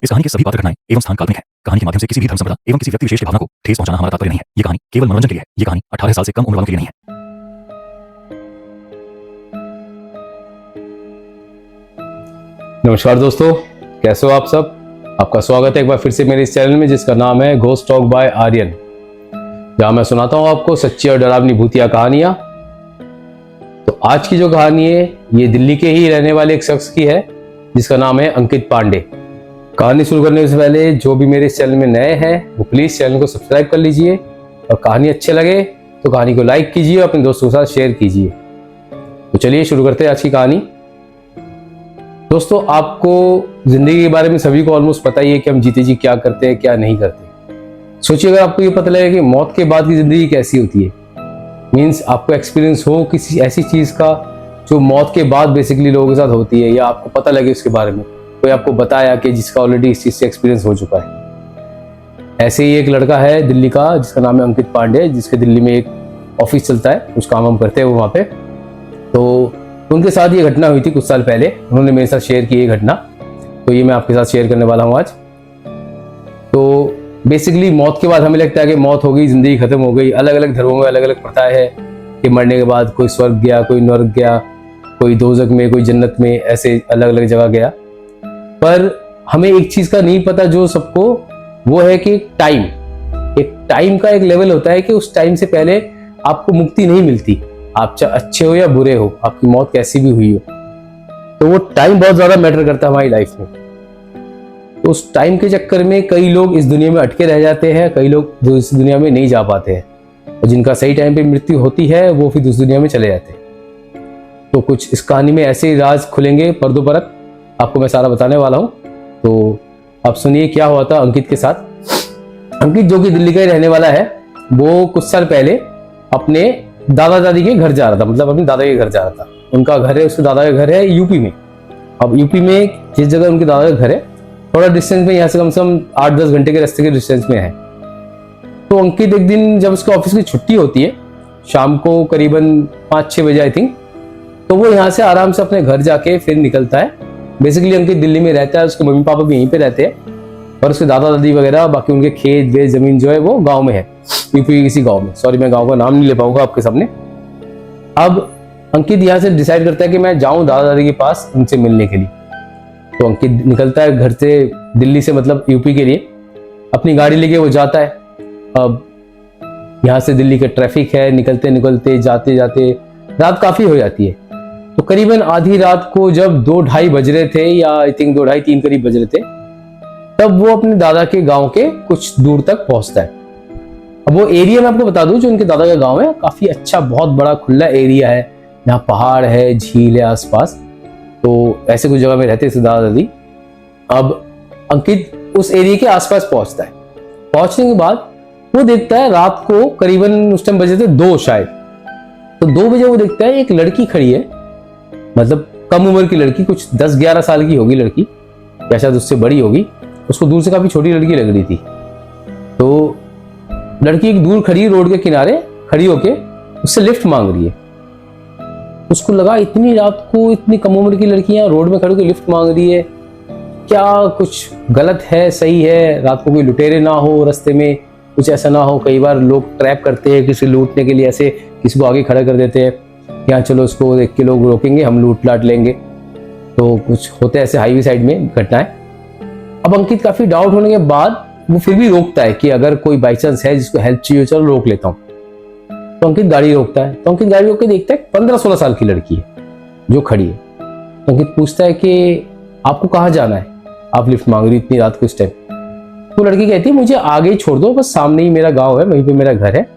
इस कहानी के सभी पात्र घटनाएं एवं स्थान काल्पनिक है। कहानी के माध्यम से किसी भी धर्म संप्रदाय एवं किसी व्यक्ति विशेष की भावना को ठेस पहुंचाना हमारा तात्पर्य नहीं है। ये कहानी केवल मनोरंजन के लिए है। ये कहानी 18 साल से कम उम्र वालों के लिए नहीं है। नमस्कार दोस्तों, कैसे हो आप सब। आपका स्वागत है एक बार फिर से मेरे इस चैनल में जिसका नाम है घोस्ट टॉक बाय आर्यन, जहां मैं सुनाता हूं आपको सच्ची और डरावनी भूतिया कहानियां। तो आज की जो कहानी है ये दिल्ली के ही रहने वाले एक शख्स की है जिसका नाम है अंकित पांडे। कहानी शुरू करने से पहले जो भी मेरे इस चैनल में नए हैं वो प्लीज चैनल को सब्सक्राइब कर लीजिए और कहानी अच्छे लगे तो कहानी को लाइक कीजिए और अपने दोस्तों के साथ शेयर कीजिए। तो चलिए शुरू करते हैं आज की कहानी। दोस्तों, आपको जिंदगी के बारे में सभी को ऑलमोस्ट पता ही है कि हम जीते जी क्या करते हैं क्या नहीं करते। सोचिए अगर आपको ये पता लगे कि मौत के बाद की जिंदगी कैसी होती है, मीन्स आपको एक्सपीरियंस हो किसी ऐसी चीज का जो मौत के बाद बेसिकली लोगों के साथ होती है, या आपको पता लगे उसके बारे में, कोई आपको बताया कि जिसका ऑलरेडी इस चीज से एक्सपीरियंस हो चुका है। ऐसे ही एक लड़का है दिल्ली का जिसका नाम है अंकित पांडे, जिसके दिल्ली में एक ऑफिस चलता है, कुछ काम हम करते हैं वो वहाँ पे। तो उनके साथ ये घटना हुई थी कुछ साल पहले, उन्होंने मेरे साथ शेयर की ये घटना, तो ये मैं आपके साथ शेयर करने वाला हूँ आज। तो बेसिकली मौत के बाद हमें लगता है कि मौत हो गई, जिंदगी खत्म हो गई। अलग अलग धर्मों में अलग अलग प्रथाएं है कि मरने के बाद कोई स्वर्ग गया, कोई नर्क गया, कोई दोजख में, कोई जन्नत में, ऐसे अलग अलग जगह गया। पर हमें एक चीज का नहीं पता जो सबको, वो है कि एक टाइम का एक लेवल होता है कि उस टाइम से पहले आपको मुक्ति नहीं मिलती। आप चाहे अच्छे हो या बुरे हो, आपकी मौत कैसी भी हुई हो, तो वो टाइम बहुत ज्यादा मैटर करता है हमारी लाइफ में। तो उस टाइम के चक्कर में कई लोग इस दुनिया में अटके रह जाते हैं, कई लोग जो इस दुनिया में नहीं जा पाते हैं, और जिनका सही टाइम पे मृत्यु होती है वो फिर उस दुनिया में चले जाते हैं। तो कुछ इस कहानी में ऐसे ही राज खुलेंगे पर्दों परत, आपको मैं सारा बताने वाला हूँ। तो आप सुनिए क्या हुआ था अंकित के साथ। अंकित जो कि दिल्ली का ही रहने वाला है, वो कुछ साल पहले अपने दादा दादी के घर जा रहा था, मतलब अपने दादा के घर जा रहा था। उनका घर है, उसके दादा का घर है यूपी में। अब यूपी में जिस जगह उनके दादा का घर है, थोड़ा डिस्टेंस में, यहाँ से कम से कम 8-10 घंटे के रास्ते के डिस्टेंस में है। तो अंकित एक दिन जब उसके ऑफिस की छुट्टी होती है, शाम को करीबन 5-6 बजे आई थिंक, तो वो यहाँ से आराम से अपने घर जाके फिर निकलता है। बेसिकली अंकित दिल्ली में रहता है, उसके मम्मी पापा भी यहीं पे रहते हैं, और उसके दादा दादी वगैरह बाकी उनके खेत वेत जमीन जो है वो गाँव में है, यूपी के किसी गाँव में। सॉरी, मैं गाँव का नाम नहीं ले पाऊंगा आपके सामने। अब अंकित यहाँ से डिसाइड करता है कि मैं जाऊँ दादा दादी के पास उनसे मिलने के लिए। तो अंकित निकलता है घर से, दिल्ली से मतलब यूपी के लिए, अपनी गाड़ी लेके वो जाता है। अब यहाँ से दिल्ली का ट्रैफिक है, निकलते निकलते जाते जाते रात काफी हो जाती है। तो करीबन आधी रात को जब 2-2:30 बज रहे थे, या आई थिंक 2-2:30-3 करीब बज रहे थे, तब वो अपने दादा के गांव के कुछ दूर तक पहुंचता है। अब वो एरिया मैं आपको बता दूं, जो उनके दादा का गांव है काफी अच्छा, बहुत बड़ा खुला एरिया है, यहाँ पहाड़ है, झील है आसपास। तो ऐसे कुछ जगह में रहते थे दादा दादी। अब अंकित उस एरिया के आसपास पहुंचता है। पहुंचने के बाद वो देखता है रात को करीबन उस टाइम बजे थे 2 शायद, तो 2 बजे वो देखता है एक लड़की खड़ी है, मतलब कम उम्र की लड़की, कुछ 10-11 साल की होगी लड़की, या शायद उससे बड़ी होगी। उसको दूर से काफी छोटी लड़की लग रही थी। तो लड़की एक दूर खड़ी रोड के किनारे खड़ी होके उससे लिफ्ट मांग रही है। उसको लगा इतनी रात को इतनी कम उम्र की लड़कियां रोड में खड़ी होकर लिफ्ट मांग रही है, क्या कुछ गलत है सही है, रात को कोई लुटेरे ना हो रास्ते में, कुछ ऐसा ना हो। कई बार लोग ट्रैप करते हैं किसी लूटने के लिए, ऐसे किसी को आगे खड़ा कर देते हैं, यहाँ चलो उसको देख के लोग रोकेंगे, हम लूट लाट लेंगे। तो कुछ होते हैं ऐसे हाईवे साइड में घटनाएं। अब अंकित काफी डाउट होने के बाद वो फिर भी रोकता है कि अगर कोई बाई चांस है जिसको हेल्प चाहिए, चलो रोक लेता हूँ। तो अंकित गाड़ी रोकता है। तो अंकित गाड़ी रोक के देखता है 15-16 साल की लड़की है जो खड़ी है। तो अंकित पूछता है कि आपको कहाँ जाना है, आप लिफ्ट मांग रही इतनी रात को इस टाइम। तो लड़की कहती है मुझे आगे ही छोड़ दो, बस सामने ही मेरा गाँव है, वहीं पे मेरा घर है,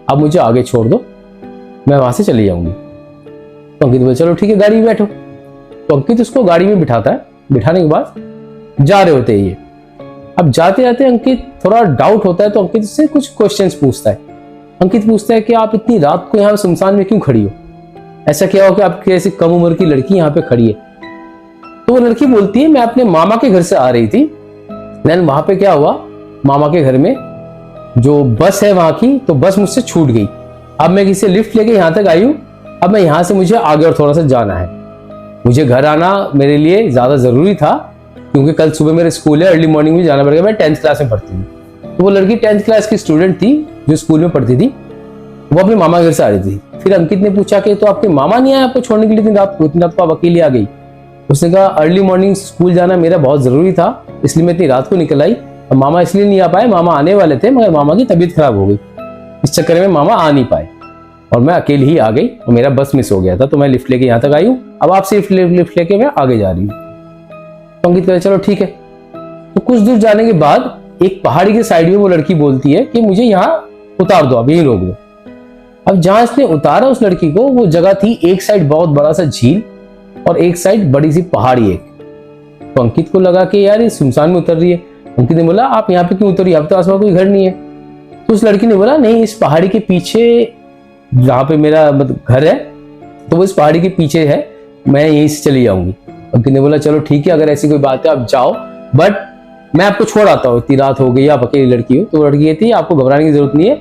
आप मुझे आगे छोड़ दो, मैं वहां से चली जाऊंगी। तो अंकित बोले चलो ठीक है गाड़ी में बैठो। तो अंकित उसको गाड़ी में बिठाता है। बिठाने के बाद जा रहे होते हैं ये। अब जाते जाते अंकित थोड़ा डाउट होता है, तो अंकित उससे कुछ क्वेश्चंस पूछता है। अंकित पूछता है कि आप इतनी रात को यहाँ सुनसान में क्यों खड़ी हो, ऐसा क्या हो कि आपकी ऐसी कम उम्र की लड़की यहाँ पे खड़ी है। तो वो लड़की बोलती है मैं अपने मामा के घर से आ रही थी, देन वहां पे क्या हुआ, मामा के घर में जो बस है वहां की, तो बस मुझसे छूट गई। अब मैं किसी लिफ्ट लेके यहाँ तक आई हूँ, अब मैं यहाँ से मुझे आगे और थोड़ा सा जाना है, मुझे घर आना मेरे लिए ज्यादा जरूरी था, क्योंकि कल सुबह मेरे स्कूल है, अर्ली मॉर्निंग में जाना पड़ेगा। मैं 10th क्लास में पढ़ती थी, तो वो लड़की 10th क्लास की स्टूडेंट थी जो स्कूल में पढ़ती थी। वो अपने मामा घर से आ रही थी। फिर अंकित ने पूछा कि तो आपके मामा नहीं आए आपको छोड़ने के लिए इतनी रात को? इतनी रात को आप अकेली आ गई? उसने कहा अर्ली मॉर्निंग स्कूल जाना मेरा बहुत जरूरी था, इसलिए मैं इतनी रात को निकल आई। और मामा इसलिए नहीं आ पाए, मामा आने वाले थे मगर मामा की तबीयत खराब हो गई, इस चक्कर में मामा आ नहीं पाए और मैं अकेली ही आ गई और मेरा बस मिस हो गया था, तो मैं लिफ्ट लेके यहाँ तक आई हूँ। अब आपसे लिफ्ट लेके मैं आगे जा रही हूँ। तो अंकित कहे चलो ठीक है। तो कुछ दूर जाने के बाद एक पहाड़ी के साइड में वो लड़की बोलती है कि मुझे यहाँ उतार दो, अब यहीं रोक दो। अब जहां इसने उतारा उस लड़की को, वो जगह थी एक साइड बहुत बड़ा सा झील और एक साइड बड़ी सी पहाड़ी एक। तो अंकित को लगा कि यार ये सुनसान में उतर रही है। अंकित ने बोला आप यहाँ पे क्यों उतरी, अब तो आसपास कोई घर नहीं है। तो उस लड़की ने बोला नहीं, इस पहाड़ी के पीछे जहाँ पे मेरा घर है, तो वो इस पहाड़ी के पीछे है, मैं यहीं से चली जाऊंगी। अंकित ने बोला चलो ठीक है, अगर ऐसी कोई बात है आप जाओ, बट मैं आपको छोड़ आता हूँ, इतनी रात हो गई, आप अकेली लड़की हो। तो वो लड़की कहती है आपको घबराने की जरूरत नहीं है,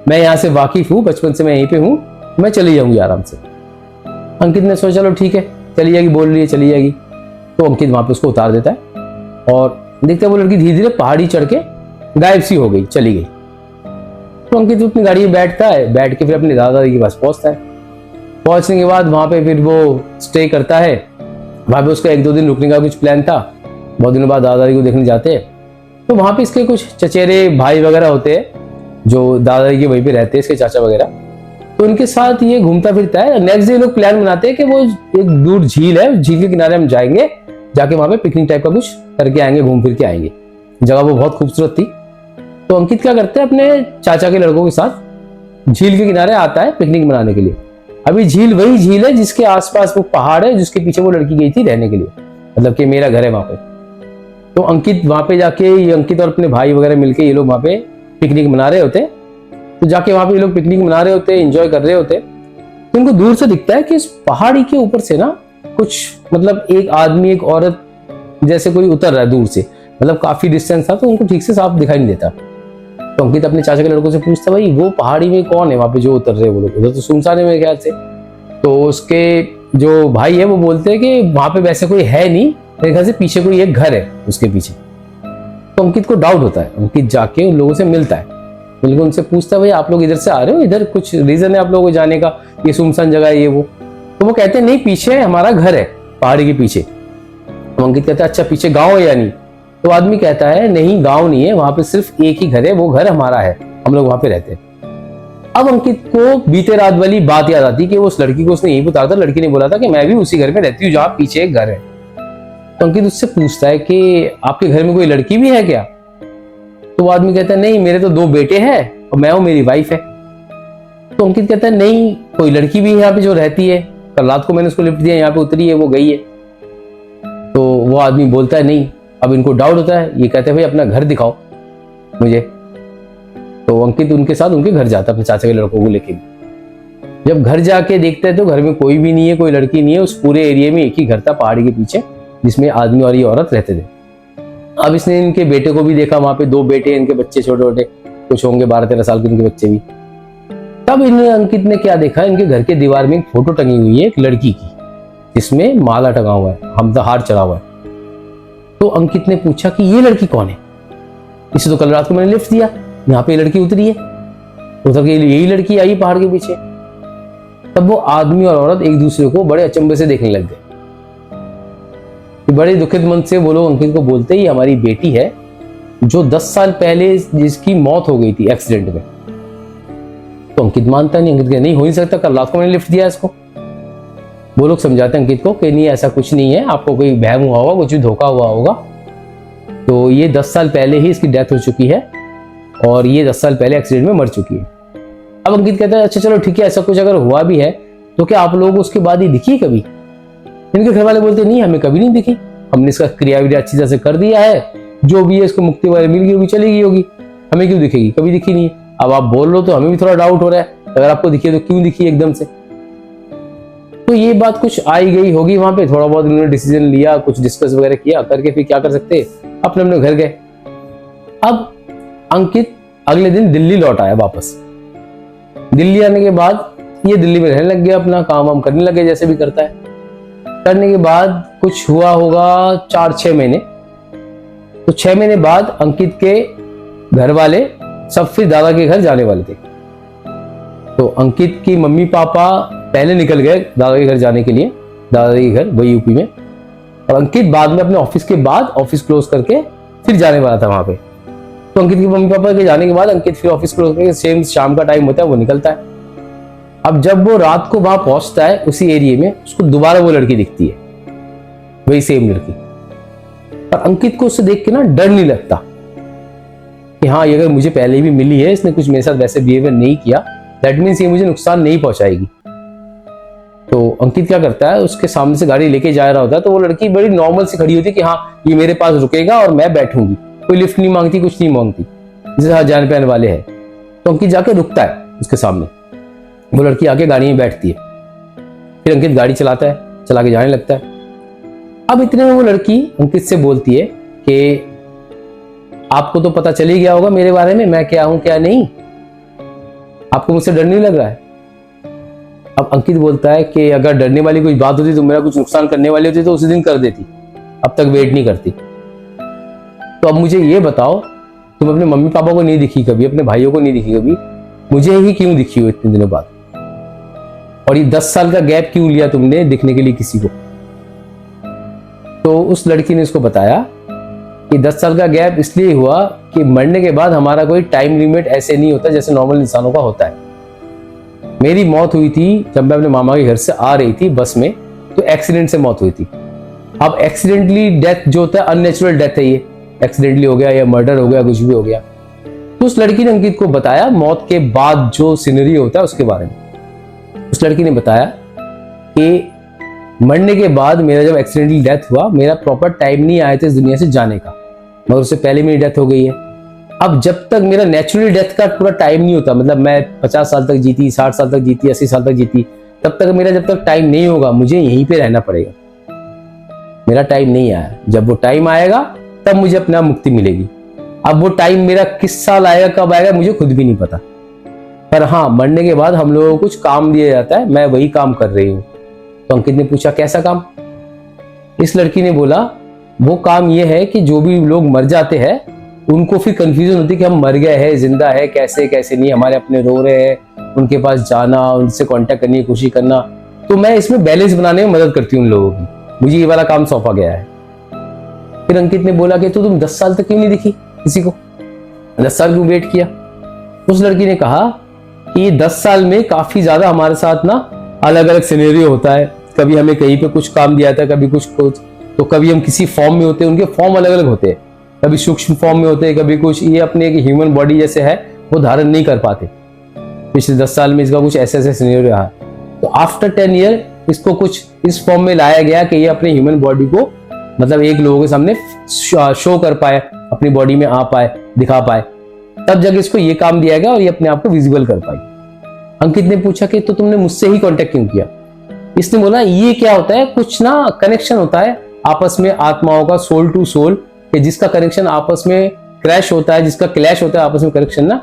मैं यहाँ से वाकिफ हूँ, बचपन से मैं यहीं पे हूँ, मैं चली जाऊंगी आराम से। अंकित ने सोचा चलो ठीक है, चली जाएगी, बोल रही है चली जाएगी। तो अंकित वहां पे उसको उतार देता है और देखते वो लड़की धीरे धीरे पहाड़ी चढ़ के गायब सी हो गई, चली गई। तो अंकित अपनी गाड़ी में बैठता है, बैठ के फिर अपने दादाजी के पास पहुंचता है। पहुंचने के बाद वहां पे फिर वो स्टे करता है। वहां पे उसका 1-2 दिन रुकने का कुछ प्लान था। बहुत दिनों बाद दादाजी को देखने जाते हैं, तो वहां पे इसके कुछ चचेरे भाई वगैरह होते हैं जो दादाजी के वहीं पे रहते हैं, इसके चाचा वगैरह। तो उनके साथ ये घूमता फिरता है। नेक्स्ट डे लोग प्लान बनाते हैं कि वो एक दूर झील है, झील के किनारे हम जाएंगे, जाके वहां पे पिकनिक टाइप का कुछ करके आएंगे, घूम फिर के आएंगे। जगह वो बहुत खूबसूरत थी। तो अंकित क्या करते हैं, अपने चाचा के लड़कों के साथ झील के किनारे आता है पिकनिक मनाने के लिए। अभी झील वही झील है जिसके आसपास वो पहाड़ है जिसके पीछे वो लड़की गई थी रहने के लिए, मतलब कि मेरा घर है वहां पे। तो अंकित वहां पे जाके, ये अंकित और अपने भाई वगैरह मिलके ये लोग वहां पे पिकनिक मना रहे होते। तो जाके वहां पे ये लोग पिकनिक मना रहे होते, एंजॉय कर रहे होते। तो उनको दूर से दिखता है कि इस पहाड़ी के ऊपर से ना कुछ, मतलब एक आदमी एक औरत जैसे कोई उतर रहा है दूर से, मतलब काफी डिस्टेंस था तो उनको ठीक से साफ दिखाई नहीं देता। तो अंकित अपने चाचा के लड़कों से पूछता भाई वो पहाड़ी में कौन है वहां पे जो उतर रहे वो लोग, उधर तो सुनसान है मेरे ख्याल से। तो उसके जो भाई है वो बोलते हैं कि वहां पे वैसे कोई है नहीं, मेरे ख्याल से पीछे कोई एक घर है उसके पीछे। तो अंकित को डाउट होता है, अंकित जाके उन लोगों से मिलता है, मिलकर उनसे पूछता है भाई आप लोग इधर से आ रहे हो, इधर कुछ रीजन है आप लोगों को जाने का, ये सुनसान जगह है ये वो। तो वो कहते हैं नहीं पीछे हमारा घर है पहाड़ी के पीछे। तो अंकित कहता है अच्छा पीछे गाँव है या नहीं? तो आदमी कहता है नहीं गाँव नहीं है, वहां पे सिर्फ एक ही घर है, वो घर हमारा है, हम लोग वहां पे रहते हैं। अब अंकित को बीते रात वाली बात याद आती कि वो उस लड़की को उसने यही बताया था, लड़की ने बोला था कि मैं भी उसी घर में रहती हूँ जहाँ पीछे एक घर है। तो अंकित उससे पूछता है कि आपके घर में कोई लड़की भी है क्या? तो वो आदमी कहता है नहीं मेरे तो 2 बेटे हैं और मैं हूँ, मेरी वाइफ है। तो अंकित कहता है नहीं कोई लड़की भी है यहाँ पे जो रहती है, कल रात को मैंने उसको लिफ्ट दिया, यहाँ पे उतरी है, वो गई है। तो वो आदमी बोलता है नहीं। अब इनको डाउट होता है, ये कहते हैं भाई अपना घर दिखाओ मुझे। तो अंकित उनके साथ उनके घर जाता है अपने चाचा के लड़कों को लेके। जब घर जाके देखते हैं तो घर में कोई भी नहीं है, कोई लड़की नहीं है। उस पूरे एरिया में एक ही घर था पहाड़ी के पीछे जिसमें आदमी और ये औरत रहते थे। अब इसने इनके बेटे को भी देखा, वहां पे 2 बेटे हैं इनके, बच्चे छोटे छोटे कुछ होंगे 12-13 साल के इनके बच्चे भी। तब इन्हें अंकित ने क्या देखा, इनके घर के दीवार में एक फोटो टंगी हुई है एक लड़की की जिसमें माला टंगा हुआ है, हमदा हार चढ़ा हुआ है। तो अंकित ने पूछा कि ये लड़की कौन है? इसे तो कल रात को मैंने लिफ्ट दिया, यहाँ पे लड़की उतरी है, उतर के यही लड़की आई पहाड़ के पीछे। तब वो आदमी और औरत एक दूसरे को बड़े अचंभे से देखने लग गए। बड़े दुखित मन से वो लोग अंकित को बोलते ही हमारी बेटी है जो 10 साल पहले जिसकी मौत हो गई थी एक्सीडेंट में। तो अंकित मानता नहीं, अंकित नहीं हो नहीं सकता, कल रात को मैंने लिफ्ट दिया इसको। वो लोग समझाते हैं अंकित को कि नहीं ऐसा कुछ नहीं है, आपको कोई वहम हुआ होगा, कुछ भी धोखा हुआ होगा। तो ये 10 साल पहले ही इसकी डेथ हो चुकी है और ये 10 साल पहले एक्सीडेंट में मर चुकी है। अब अंकित कहता है अच्छा चलो ठीक है, ऐसा कुछ अगर हुआ भी है तो क्या आप लोगों को उसके बाद ही दिखी कभी? इनके घर वाले बोलते नहीं हमें कभी नहीं दिखी, हमने इसका क्रिया विधि अच्छी तरह से कर दिया है, जो भी है इसको मुक्ति वगैरह मिल गई होगी, चली गई होगी, हमें क्यों दिखेगी, कभी दिखी नहीं। अब आप बोल रहे हो तो हमें भी थोड़ा डाउट हो रहा है, अगर आपको दिखी है तो क्यों दिखी एकदम से? तो ये बात कुछ आई गई होगी वहां पे, थोड़ा बहुत इन्होंने डिसीजन लिया, कुछ डिस्कस वगैरह किया करके फिर क्या कर सकते, अपने अपने घर गए। अब अंकित अगले दिन दिल्ली लौट आया वापस। दिल्ली आने के बाद ये दिल्ली में रहने लग गया, अपना काम वाम करने लगे जैसे भी करता है। करने के बाद कुछ हुआ होगा 4-6 महीने, तो 6 महीने बाद अंकित के घर वाले सब फिर दादा के घर जाने वाले थे। तो अंकित की मम्मी पापा पहले निकल गए दादा के घर जाने के लिए, दादा के घर वही यूपी में, और अंकित बाद में अपने ऑफिस के बाद ऑफिस क्लोज करके फिर जाने वाला था वहां पे। तो अंकित के मम्मी पापा के जाने के बाद अंकित फिर ऑफिस क्लोज करके सेम शाम का टाइम होता है वो निकलता है। अब जब वो रात को वहां पहुंचता है उसी एरिया में, उसको दोबारा वो लड़की दिखती है, वही सेम लड़की। और अंकित को उससे देख के ना डर नहीं लगता कि हाँ ये अगर मुझे पहले भी मिली है, इसने कुछ मेरे साथ वैसे बिहेवियर नहीं किया, दैट मीन्स ये मुझे नुकसान नहीं पहुंचाएगी। तो अंकित क्या करता है, उसके सामने से गाड़ी लेके जा रहा होता है, तो वो लड़की बड़ी नॉर्मल से खड़ी होती है कि हाँ ये मेरे पास रुकेगा और मैं बैठूंगी, कोई लिफ्ट नहीं मांगती, कुछ नहीं मांगती, जैसे हाँ जाने पहने वाले हैं। तो अंकित जाके रुकता है उसके सामने, वो लड़की आके गाड़ी में बैठती है, फिर अंकित गाड़ी चलाता है, चला के जाने लगता है। अब इतने में वो लड़की अंकित से बोलती है कि आपको तो पता चल ही गया होगा मेरे बारे में, मैं क्या हूं क्या नहीं, आपको मुझसे डर नहीं लग रहा है। अब अंकित बोलता है कि अगर डरने वाली कोई बात होती तो मेरा कुछ नुकसान करने वाली होती तो उसी दिन कर देती, अब तक वेट नहीं करती। तो अब मुझे ये बताओ, तुम अपने मम्मी पापा को नहीं दिखी कभी, अपने भाइयों को नहीं दिखी कभी, मुझे ही क्यों दिखी हो इतने दिनों बाद, और ये 10 साल का गैप क्यों लिया तुमने दिखने के लिए किसी को। तो उस लड़की ने उसको बताया कि 10 साल का गैप इसलिए हुआ कि मरने के बाद हमारा कोई टाइम लिमिट ऐसे नहीं होता जैसे नॉर्मल इंसानों का होता है। मेरी मौत हुई थी जब मैं अपने मामा के घर से आ रही थी बस में, तो एक्सीडेंट से मौत हुई थी। अब एक्सीडेंटली डेथ जो होता है अननेचुरल डेथ है, ये एक्सीडेंटली हो गया या मर्डर हो गया, कुछ भी हो गया। तो उस लड़की ने अंकित को बताया मौत के बाद जो सीनरी होता है उसके बारे में। उस लड़की ने बताया कि मरने के बाद मेरा जब एक्सीडेंटली डेथ हुआ, मेरा प्रॉपर टाइम नहीं आया था इस दुनिया से जाने का, मगर उससे पहले मेरी डेथ हो गई है। अब जब तक मेरा नेचुरली डेथ का पूरा टाइम नहीं होता, मतलब मैं 50 साल तक जीती, 60 साल तक जीती, 80 साल तक जीती, तब तक मेरा जब तक टाइम नहीं होगा मुझे यहीं पे रहना पड़ेगा। मेरा टाइम नहीं आया, जब वो टाइम आएगा तब मुझे अपने आप मुक्ति मिलेगी। अब वो टाइम मेरा किस साल आएगा, कब आएगा, मुझे खुद भी नहीं पता, पर हाँ मरने के बाद हम लोगों को कुछ काम दिया जाता है, मैं वही काम कर रही हूँ। तो अंकित ने पूछा कैसा काम। इस लड़की ने बोला वो काम ये है कि जो भी लोग मर जाते हैं उनको फिर कंफ्यूजन होती है कि हम मर गए हैं, जिंदा है, कैसे कैसे नहीं, हमारे अपने रो रहे हैं, उनके पास जाना, उनसे कांटेक्ट करने की कोशिश करना। तो मैं इसमें बैलेंस बनाने में मदद करती हूँ उन लोगों की, मुझे ये वाला काम सौंपा गया है। फिर अंकित ने बोला कि तो तुम 10 साल तक क्यों नहीं दिखी किसी को, 10 साल क्यों वेट किया। उस लड़की ने कहा कि 10 साल में काफी ज्यादा हमारे साथ ना अलग अलग सिनेरियो होता है, कभी हमें कहीं पे कुछ काम दिया था, कभी कुछ, तो कभी हम किसी फॉर्म में होते हैं, उनके फॉर्म अलग अलग होते हैं, कभी सूक्ष्म फॉर्म में होते हैं, कभी कुछ, ये अपने एक ह्यूमन बॉडी जैसे है वो धारण नहीं कर पाते। पिछले 10 साल में इसका कुछ ऐसे ऐसे सिनेरियो रहा। तो आफ्टर 10 ईयर इसको कुछ इस फॉर्म में लाया गया कि ये अपने ह्यूमन बॉडी को मतलब एक लोगों के सामने शो कर पाए, अपनी बॉडी में आ पाए, दिखा पाए, तब जब इसको ये काम दिया गया और ये अपने आप को विजिबल कर पाई। अंकित ने पूछा कि तो तुमने मुझसे ही कांटेक्ट क्यों किया। इसने बोला ये क्या होता है, कुछ ना कनेक्शन होता है आपस में आत्माओं का, सोल टू सोल, कि जिसका कनेक्शन आपस में क्रैश होता है, जिसका क्लैश होता है आपस में कनेक्शन ना,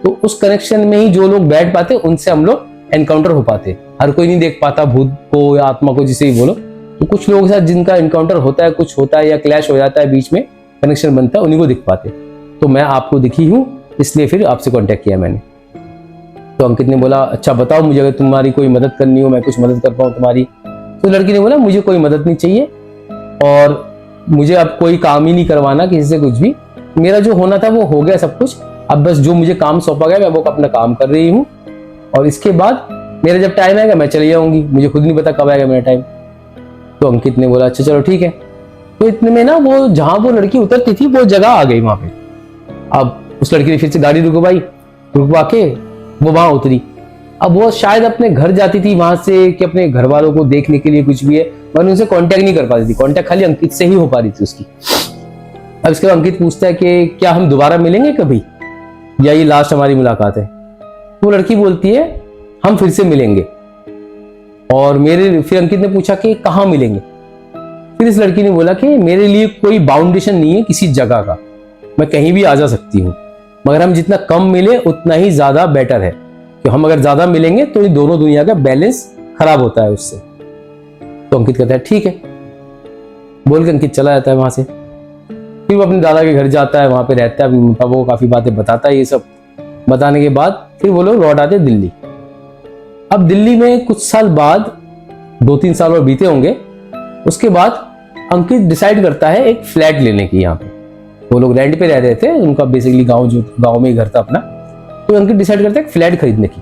तो उस कनेक्शन में ही जो लोग बैठ पाते उनसे हम लोग एनकाउंटर हो पाते। हर कोई नहीं देख पाता भूत को या आत्मा को, जिसे ही बोलो, तो कुछ लोगों के साथ जिनका एनकाउंटर होता है, कुछ होता है या क्लैश हो जाता है, बीच में कनेक्शन बनता है, उन्हीं को दिख पाते। तो मैं आपको दिखी हूं इसलिए फिर आपसे कांटेक्ट किया मैंने। तो अंकित ने बोला अच्छा बताओ मुझे, अगर तुम्हारी कोई मदद करनी हो, मैं कुछ मदद कर पाऊँ तुम्हारी। तो लड़की ने बोला मुझे कोई मदद नहीं चाहिए और मुझे अब कोई काम ही नहीं करवाना किसी से कुछ भी, मेरा जो होना था वो हो गया सब कुछ, अब बस जो मुझे काम सौंपा गया मैं वो अपना काम कर रही हूँ, और इसके बाद मेरा जब टाइम आएगा मैं चली जाऊंगी, मुझे खुद नहीं पता कब आएगा मेरा टाइम। तो अंकित ने बोला अच्छा चलो ठीक है। तो इतने में ना वो जहां वो लड़की उतरती थी वो जगह आ गई वहां पे। अब उस लड़की ने फिर से गाड़ी रुकवाई, रुकवा के वो वहां उतरी। अब वो शायद अपने घर जाती थी वहां से कि अपने घर वालों को देखने के लिए कुछ भी है, मगर उनसे कांटेक्ट नहीं कर पाती थी, कांटेक्ट खाली अंकित से ही हो पा रही थी उसकी। अब इसके बाद अंकित पूछता है कि क्या हम दोबारा मिलेंगे कभी, या ये लास्ट हमारी मुलाकात है। वो लड़की बोलती है हम फिर से मिलेंगे। और फिर अंकित ने पूछा कि कहाँ मिलेंगे। फिर इस लड़की ने बोला कि मेरे लिए कोई बाउंडेशन नहीं है किसी जगह का, मैं कहीं भी आ जा सकती हूँ, मगर हम जितना कम मिले उतना ही ज्यादा बेटर है, कि हम अगर ज्यादा मिलेंगे तो ये दोनों दुनिया का बैलेंस खराब होता है उससे। तो अंकित कहता है ठीक है, बोल के अंकित चला जाता है वहां से। फिर वो अपने दादा के घर जाता है, वहां पे रहता है, अपने पापा को काफी बातें बताता है। ये सब बताने के बाद फिर वो लोग लौट आते हैं दिल्ली। अब दिल्ली में कुछ साल बाद, 2-3 साल और बीते होंगे, उसके बाद अंकित डिसाइड करता है एक फ्लैट लेने की। यहाँ पे वो लोग रेंट पे रह रहे थे, उनका बेसिकली गांव में ही घर था अपना। तो अंकित डिसाइड करता है एक फ्लैट खरीदने की।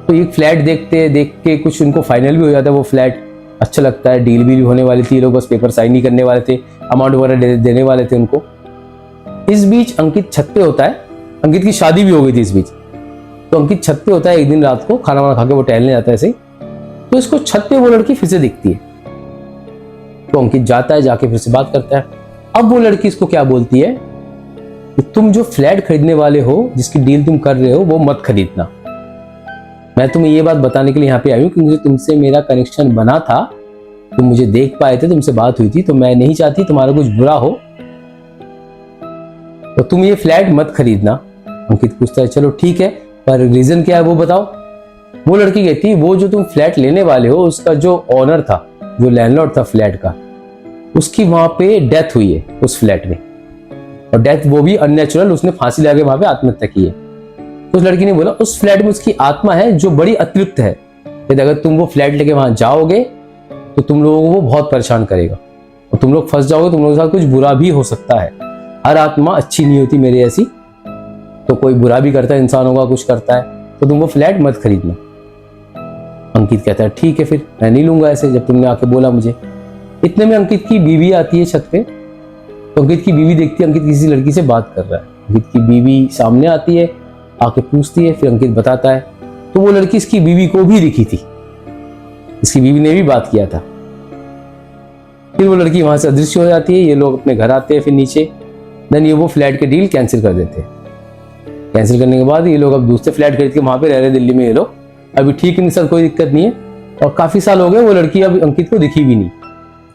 तो एक फ्लैट देख के कुछ उनको फाइनल भी हो जाता है। वो फ्लैट अच्छा लगता है, डील भी होने वाली थी, ये लोग बस पेपर साइन ही करने वाले थे, अमाउंट वगैरह देने वाले थे उनको। इस बीच अंकित छत पे होता है। अंकित की शादी भी हो गई थी इस बीच। तो अंकित छत पे होता है एक दिन रात को, खाना वाना खा के वो टहलने जाता है ऐसे ही। तो इसको छत पे वो लड़की फिर से दिखती है। तो अंकित जाता है, जाके फिर से बात करता है। अब वो लड़की इसको क्या बोलती है कि तुम जो फ्लैट खरीदने वाले हो, जिसकी डील तुम कर रहे हो, वो मत खरीदना। मैं तुम्हें ये बात बताने के लिए यहाँ पे आई हूँ क्योंकि तुमसे मेरा कनेक्शन बना था, तुम मुझे देख पाए थे, तुमसे बात हुई थी, तो मैं नहीं चाहती तुम्हारा कुछ बुरा हो, तो तुम ये फ्लैट मत खरीदना। अंकित पूछता है चलो ठीक है, पर रीजन क्या है वो बताओ। वो लड़की कहती है वो जो तुम फ्लैट लेने वाले हो, उसका जो ऑनर था, जो लैंडलॉर्ड था फ्लैट का, उसकी वहां पे डेथ हुई है उस फ्लैट में। और डेथ वो भी अननेचुरल, उसने फांसी लगा के वहां पे आत्महत्या की है। तो उस लड़की ने बोला उस फ्लैट में उसकी आत्मा है जो बड़ी अतृप्त है, कि अगर तुम वो फ्लैट लेके वहां जाओगे तो तुम लोगों को वो बहुत परेशान करेगा और तुम लोग फंस जाओगे, तुम लोगों के साथ कुछ बुरा भी हो सकता है। हर आत्मा अच्छी नहीं होती मेरे ऐसी, तो कोई बुरा भी करता है, इंसानों का कुछ करता है, तो तुम वो फ्लैट मत खरीदना। अंकित कहता है ठीक है, फिर मैं नहीं लूंगा ऐसे, जब तुमने आके बोला मुझे। इतने में अंकित की बीवी आती है छत पे। तो अंकित की बीवी देखती है अंकित किसी लड़की से बात कर रहा है। अंकित की बीवी सामने आती है, आके पूछती है, फिर अंकित बताता है तो वो लड़की इसकी बीवी को भी दिखी थी, इसकी बीवी ने भी बात किया था। फिर वो लड़की वहां से अदृश्य हो जाती है। ये लोग अपने घर आते हैं फिर नीचे। देन ये वो फ्लैट के डील कैंसिल कर देते हैं। कैंसिल करने के बाद ये लोग अब दूसरे फ्लैट खरीद के वहां पे रह रहे दिल्ली में। ये लोग अभी ठीक, इनके साथ कोई दिक्कत नहीं है। और काफी साल हो गए, वो लड़की अब अंकित को दिखी भी नहीं।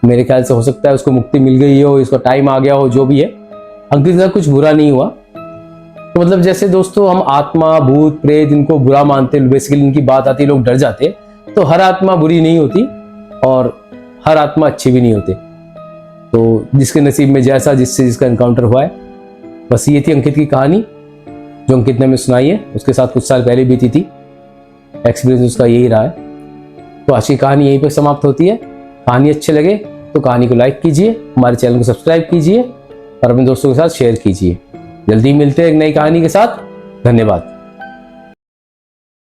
मेरे ख्याल से हो सकता है उसको मुक्ति मिल गई हो, इसको टाइम आ गया हो, जो भी है। अंकित का कुछ बुरा नहीं हुआ। तो मतलब जैसे दोस्तों हम आत्मा, भूत, प्रेत इनको बुरा मानते, बेसिकली इनकी बात आती लोग डर जाते, तो हर आत्मा बुरी नहीं होती और हर आत्मा अच्छी भी नहीं होते। तो जिसके नसीब में जैसा, जिससे जिसका एनकाउंटर हुआ है, बस ये थी अंकित की कहानी जो अंकित ने हमें सुनाई है। उसके साथ कुछ साल पहले बीती थी, एक्सपीरियंस उसका यही रहा है। तो आज की कहानी यहीं पर समाप्त होती है। कहानी अच्छे लगे तो कहानी को लाइक कीजिए, हमारे चैनल को सब्सक्राइब कीजिए और अपने दोस्तों के साथ शेयर कीजिए। जल्दी मिलते हैं एक नई कहानी के साथ। धन्यवाद।